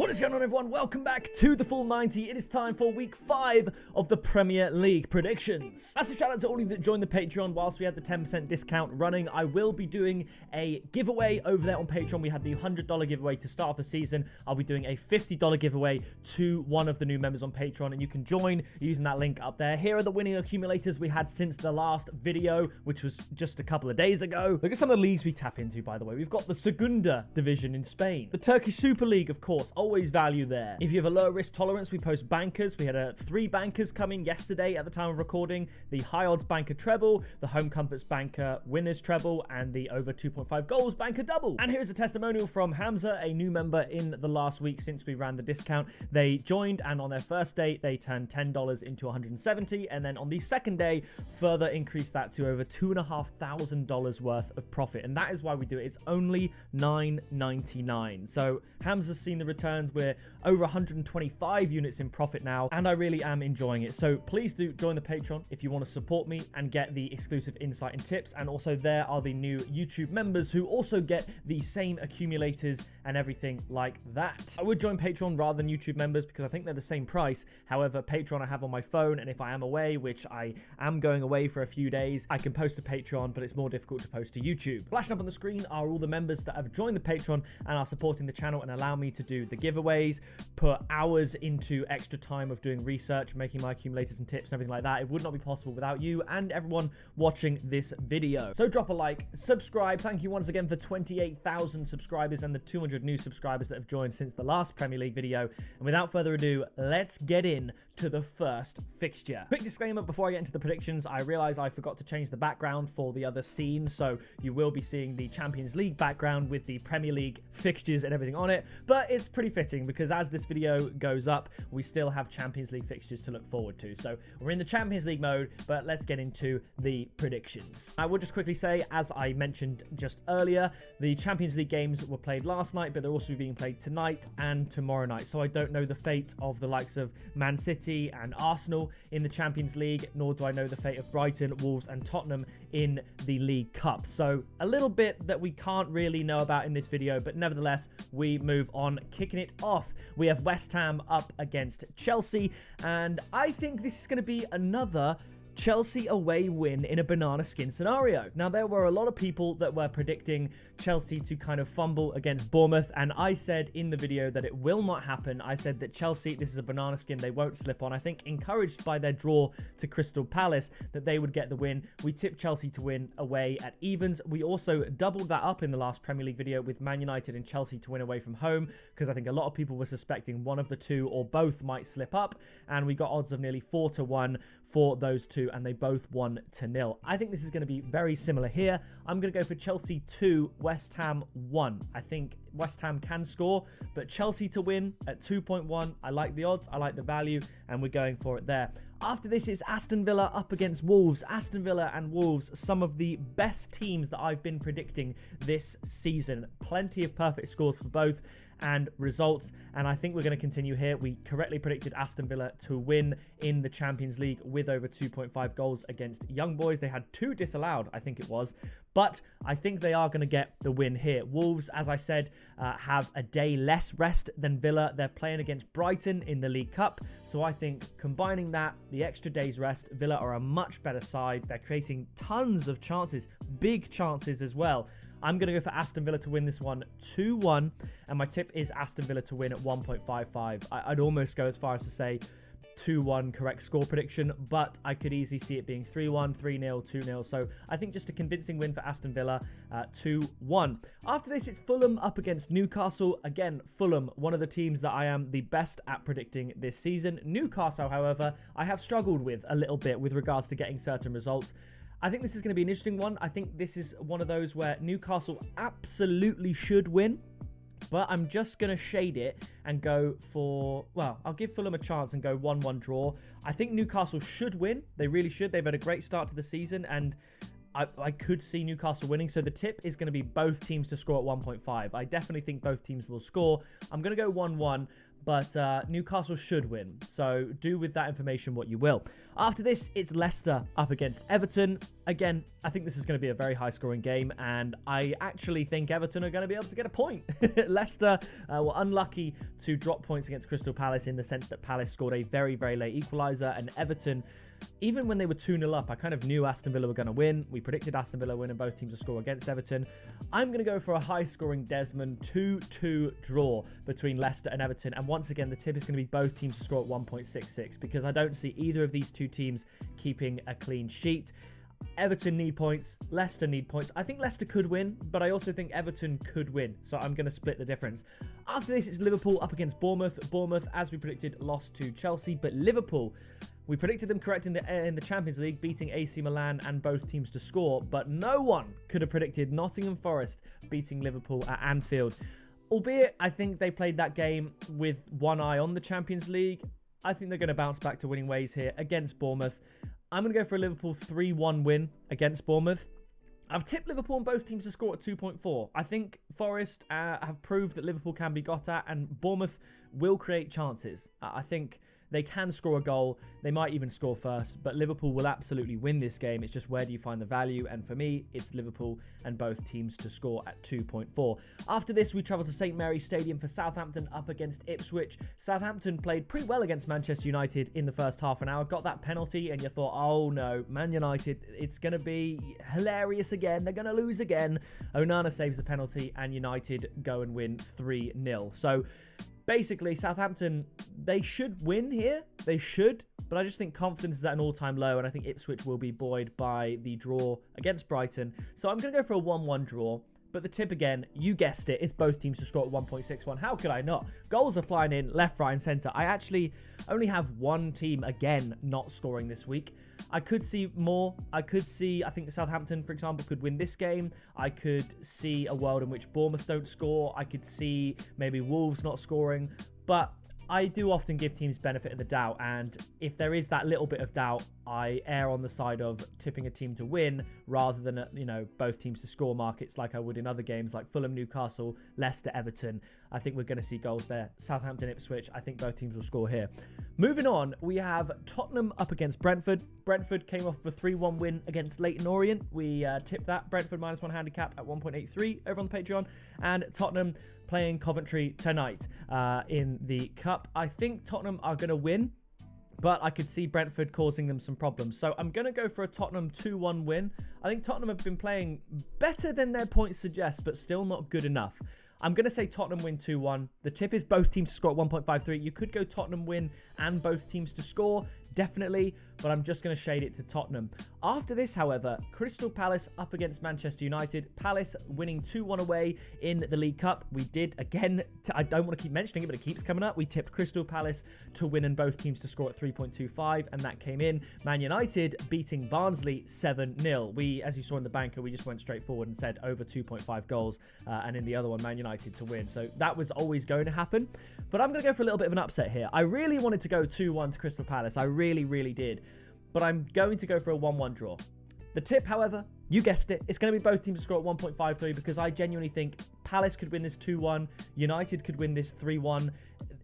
What is going on, everyone? Welcome back to the Full 90. It is time for week 5 of the Premier League predictions. Massive shout out to all of you that joined the Patreon whilst we had the 10% discount running. I will be doing a giveaway over there on Patreon. We had the $100 giveaway to start off the season. I'll be doing a $50 giveaway to one of the new members on Patreon, and you can join using that link up there. Here are the winning accumulators we had since the last video, which was just a couple of days ago. Look at some of the leagues we tap into, by the way. We've got the Segunda division in Spain, the Turkish Super League, of course. Always value there. If you have a low risk tolerance, we post bankers. We had 3 bankers coming yesterday at the time of recording: the high odds banker treble, the home comforts banker winners treble, and the over 2.5 goals banker double. And here's a testimonial from Hamza, a new member in the last week since we ran the discount. They joined, and on their first day they turned $10 into $170, and then on the second day further increased that to over $2,500 worth of profit. And that is why we do it. It's only $9.99. So Hamza's seen the returns. We're over 125 units in profit now, and I really am enjoying it. So please do join the Patreon if you want to support me and get the exclusive insight and tips. And also there are the new YouTube members who also get the same accumulators and everything like that. I would join Patreon rather than YouTube members because I think they're the same price. However, Patreon I have on my phone, and if I am away, which I am going away for a few days, I can post to Patreon, but it's more difficult to post to YouTube. Flashing up on the screen are all the members that have joined the Patreon and are supporting the channel and allow me to do the giveaways, put hours into extra time of doing research, making my accumulators and tips and everything like that. It would not be possible without you and everyone watching this video. So drop a like, subscribe. Thank you once again for 28,000 subscribers and the 200 new subscribers that have joined since the last Premier League video. And without further ado, let's get in to the first fixture. Quick disclaimer before I get into the predictions: I realize I forgot to change the background for the other scene, so you will be seeing the Champions League background with the Premier League fixtures and everything on it, but it's pretty fitting because as this video goes up, we still have Champions League fixtures to look forward to. So we're in the Champions League mode, but let's get into the predictions. I will just quickly say, as I mentioned just earlier, the Champions League games were played last night, but they're also being played tonight and tomorrow night. So I don't know the fate of the likes of Man City and Arsenal in the Champions League, nor do I know the fate of Brighton, Wolves and Tottenham in the League Cup. So a little bit that we can't really know about in this video, but nevertheless, we move on. Kicking it off, we have West Ham up against Chelsea, and I think this is going to be another Chelsea away win in a banana skin scenario. Now, there were a lot of people that were predicting Chelsea to kind of fumble against Bournemouth, and I said in the video that it will not happen. I said that Chelsea, this is a banana skin, they won't slip on. I think encouraged by their draw to Crystal Palace that they would get the win. We tipped Chelsea to win away at evens. We also doubled that up in the last Premier League video with Man United and Chelsea to win away from home, because I think a lot of people were suspecting one of the two or both might slip up, and we got odds of nearly 4-1 for those two, and they both won 0. I think this is going to be very similar here. I'm going to go for Chelsea 2, West Ham 1. I think West Ham can score, but Chelsea to win at 2.1. I like the odds, I like the value, and we're going for it there. After this is Aston Villa up against Wolves. Aston Villa and Wolves, some of the best teams that I've been predicting this season. Plenty of perfect scores for both and results, and I think we're going to continue here. We correctly predicted Aston Villa to win in the Champions League with over 2.5 goals against Young Boys. They had 2 disallowed, I think it was, but I think they are going to get the win here. Wolves, as I said, have a day less rest than Villa. They're playing against Brighton in the League Cup, so I think combining that, the extra day's rest, Villa are a much better side. They're creating tons of chances, big chances as well. I'm going to go for Aston Villa to win this one 2-1, and my tip is Aston Villa to win at 1.55. I'd almost go as far as to say 2-1 correct score prediction, but I could easily see it being 3-1, 3-0, 2-0. So I think just a convincing win for Aston Villa, 2-1. After this, it's Fulham up against Newcastle. Again, Fulham, one of the teams that I am the best at predicting this season. Newcastle, however, I have struggled with a little bit with regards to getting certain results. I think this is going to be an interesting one. I think this is one of those where Newcastle absolutely should win, but I'm just going to shade it and go for, well, I'll give Fulham a chance and go 1-1 draw. I think Newcastle should win. They really should. They've had a great start to the season, and I could see Newcastle winning. So the tip is going to be both teams to score at 1.5. I definitely think both teams will score. I'm going to go 1-1. but Newcastle should win. So do with that information what you will. After this, it's Leicester up against Everton. Again, I think this is going to be a very high-scoring game, and I actually think Everton are going to be able to get a point. Leicester were unlucky to drop points against Crystal Palace in the sense that Palace scored a very, very late equaliser, and Everton, even when they were 2-0 up, I kind of knew Aston Villa were going to win. We predicted Aston Villa winning both teams to score against Everton. I'm going to go for a high-scoring Desmond 2-2 draw between Leicester and Everton, and once again, the tip is going to be both teams to score at 1.66 because I don't see either of these two teams keeping a clean sheet. Everton need points, Leicester need points. I think Leicester could win, but I also think Everton could win, so I'm going to split the difference. After this, it's Liverpool up against Bournemouth. Bournemouth, as we predicted, lost to Chelsea, but Liverpool, we predicted them correct in the Champions League, beating AC Milan and both teams to score, but no one could have predicted Nottingham Forest beating Liverpool at Anfield. Albeit, I think they played that game with one eye on the Champions League. I think they're going to bounce back to winning ways here against Bournemouth. I'm going to go for a Liverpool 3-1 win against Bournemouth. I've tipped Liverpool and both teams to score at 2.4. I think Forest have proved that Liverpool can be got at, and Bournemouth will create chances. I think they can score a goal. They might even score first, but Liverpool will absolutely win this game. It's just where do you find the value? And for me, it's Liverpool and both teams to score at 2.4. After this, we travel to St Mary's Stadium for Southampton up against Ipswich. Southampton played pretty well against Manchester United in the first half an hour, got that penalty, and you thought, oh no, Man United, it's going to be hilarious again. They're going to lose again. Onana saves the penalty, and United go and win 3-0. So basically, Southampton, they should win here. They should. But I just think confidence is at an all-time low, and I think Ipswich will be buoyed by the draw against Brighton. So I'm going to go for a 1-1 draw. But the tip again, you guessed it, it's both teams to score at 1.61. How could I not? Goals are flying in left, right, and centre. I actually only have one team, again, not scoring this week. I could see more. I think Southampton, for example, could win this game. I could see a world in which Bournemouth don't score. I could see maybe Wolves not scoring. But I do often give teams benefit of the doubt, and if there is that little bit of doubt, I err on the side of tipping a team to win rather than, both teams to score markets like I would in other games like Fulham, Newcastle, Leicester, Everton. I think we're going to see goals there. Southampton, Ipswich, I think both teams will score here. Moving on, we have Tottenham up against Brentford. Brentford came off with a 3-1 win against Leyton Orient. We tipped that. Brentford -1 handicap at 1.83 over on the Patreon. And Tottenham playing Coventry tonight in the Cup. I think Tottenham are going to win, but I could see Brentford causing them some problems. So I'm going to go for a Tottenham 2-1 win. I think Tottenham have been playing better than their points suggest, but still not good enough. I'm going to say Tottenham win 2-1. The tip is both teams to score at 1.53. You could go Tottenham win and both teams to score, definitely, but I'm just going to shade it to Tottenham. After this, however, Crystal Palace up against Manchester United. Palace winning 2-1 away in the League Cup. We did, again, I don't want to keep mentioning it, but it keeps coming up. We tipped Crystal Palace to win and both teams to score at 3.25, and that came in. Man United beating Barnsley 7-0. We, as you saw in the banker, we just went straight forward and said over 2.5 goals, and in the other one, Man United to win. So that was always going to happen, but I'm going to go for a little bit of an upset here. I really wanted to go 2-1 to Crystal Palace. I really did, but I'm going to go for a 1-1 draw. The tip, however, you guessed it, it's going to be both teams to score at 1.53 because I genuinely think Palace could win this 2-1, United could win this 3-1.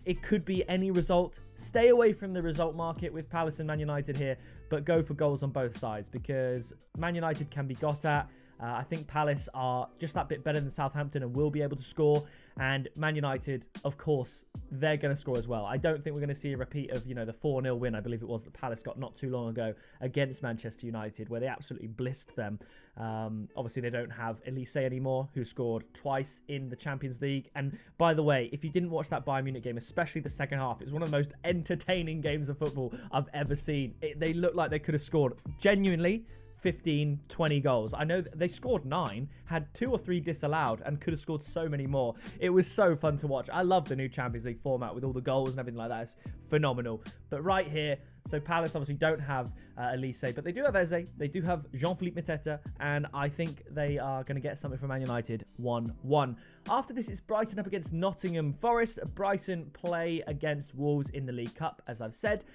It could be any result. Stay away from the result market with Palace and Man United here, but go for goals on both sides because Man United can be got at. I think Palace are just that bit better than Southampton and will be able to score. And Man United, of course, they're going to score as well. I don't think we're going to see a repeat of, the 4-0 win, I believe it was, that Palace got not too long ago against Manchester United, where they absolutely blissed them. Obviously, they don't have Elise anymore, who scored twice in the Champions League. And by the way, if you didn't watch that Bayern Munich game, especially the second half, it was one of the most entertaining games of football I've ever seen. They looked like they could have scored genuinely 15, 20 goals. I know they scored 9, had 2 or 3 disallowed, and could have scored so many more. It was so fun to watch. I love the new Champions League format with all the goals and everything like that. It's phenomenal. But right here, so Palace obviously don't have Elise, but they do have Eze, they do have Jean-Philippe Mateta, and I think they are going to get something from Man United 1-1. After this, it's Brighton up against Nottingham Forest. Brighton play against Wolves in the League Cup, as I've said.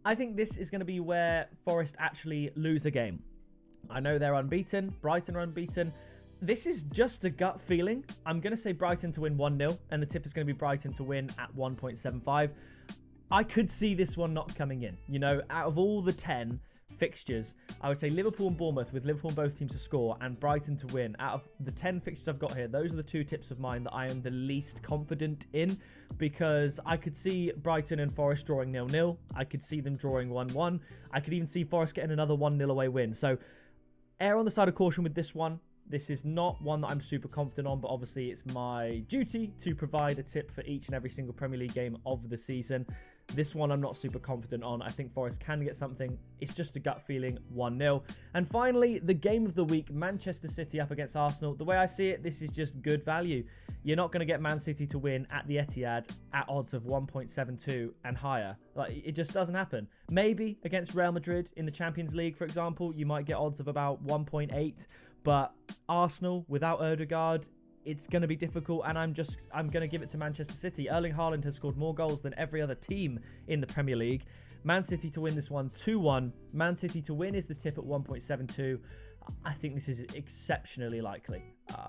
I think this is going to be where Forest actually lose a game. I know they're unbeaten. Brighton are unbeaten. this is just a gut feeling. I'm going to say Brighton to win 1-0, and the tip is going to be Brighton to win at 1.75. I could see this one not coming in. You know, out of all the 10 fixtures, I would say Liverpool and Bournemouth, with Liverpool and both teams to score, and Brighton to win. Out of the 10 fixtures I've got here, those are the two tips of mine that I am the least confident in, because I could see Brighton and Forest drawing 0-0. I could see them drawing 1-1. I could even see Forest getting another 1-0 away win. So err on the side of caution with this one. This is not one that I'm super confident on, but obviously it's my duty to provide a tip for each and every single Premier League game of the season. This one I'm not super confident on. I think Forest can get something. It's just a gut feeling, 1-0. And finally, the game of the week, Manchester City up against Arsenal. The way I see it, this is just good value. You're not going to get Man City to win at the Etihad at odds of 1.72 and higher. Like, it just doesn't happen. Maybe against Real Madrid in the Champions League, for example, you might get odds of about 1.8. But Arsenal without Odegaard, it's going to be difficult, and I'm going to give it to Manchester City. Erling Haaland has scored more goals than every other team in the Premier League. Man City to win this one 2-1. Man City to win is the tip at 1.72. I think this is exceptionally likely.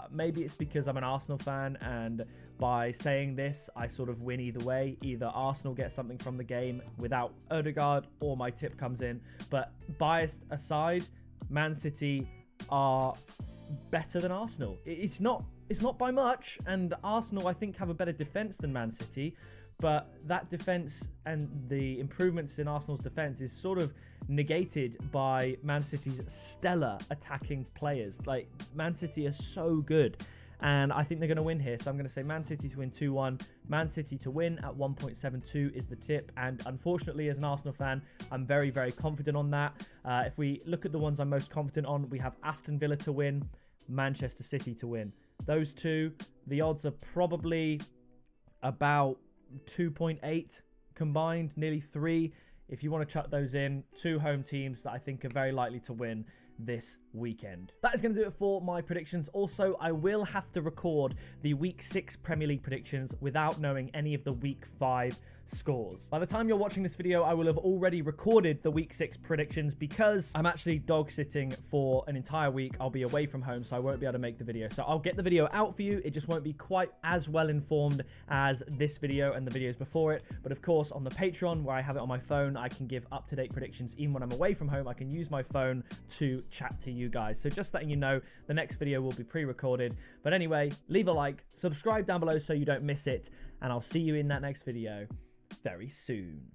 Maybe it's because I'm an Arsenal fan, and by saying this, I sort of win either way. Either Arsenal get something from the game without Odegaard, or my tip comes in. But biased aside, Man City are better than Arsenal. It's not by much, and Arsenal, I think, have a better defense than Man City, but that defense and the improvements in Arsenal's defense is sort of negated by Man City's stellar attacking players. Like, Man City are so good, and I think they're going to win here. So I'm going to say Man City to win 2-1. Man City to win at 1.72 is the tip. And unfortunately, as an Arsenal fan, I'm very, very confident on that. If we look at the ones I'm most confident on, we have Aston Villa to win, Manchester City to win. Those two, the odds are probably about 2.8 combined, nearly 3. If you want to chuck those in, two home teams that I think are very likely to win this weekend. That is going to do it for my predictions. Also, I will have to record the Week 6 Premier League predictions without knowing any of the Week 5 scores. By the time you're watching this video, I will have already recorded the Week 6 predictions because I'm actually dog sitting for an entire week. I'll be away from home, so I won't be able to make the video. So I'll get the video out for you. It just won't be quite as well informed as this video and the videos before it. But of course, on the Patreon, where I have it on my phone, I can give up-to-date predictions. Even when I'm away from home, I can use my phone to chat to you guys. So just letting you know, the next video will be pre-recorded. But anyway, leave a like, subscribe down below so you don't miss it, and I'll see you in that next video very soon.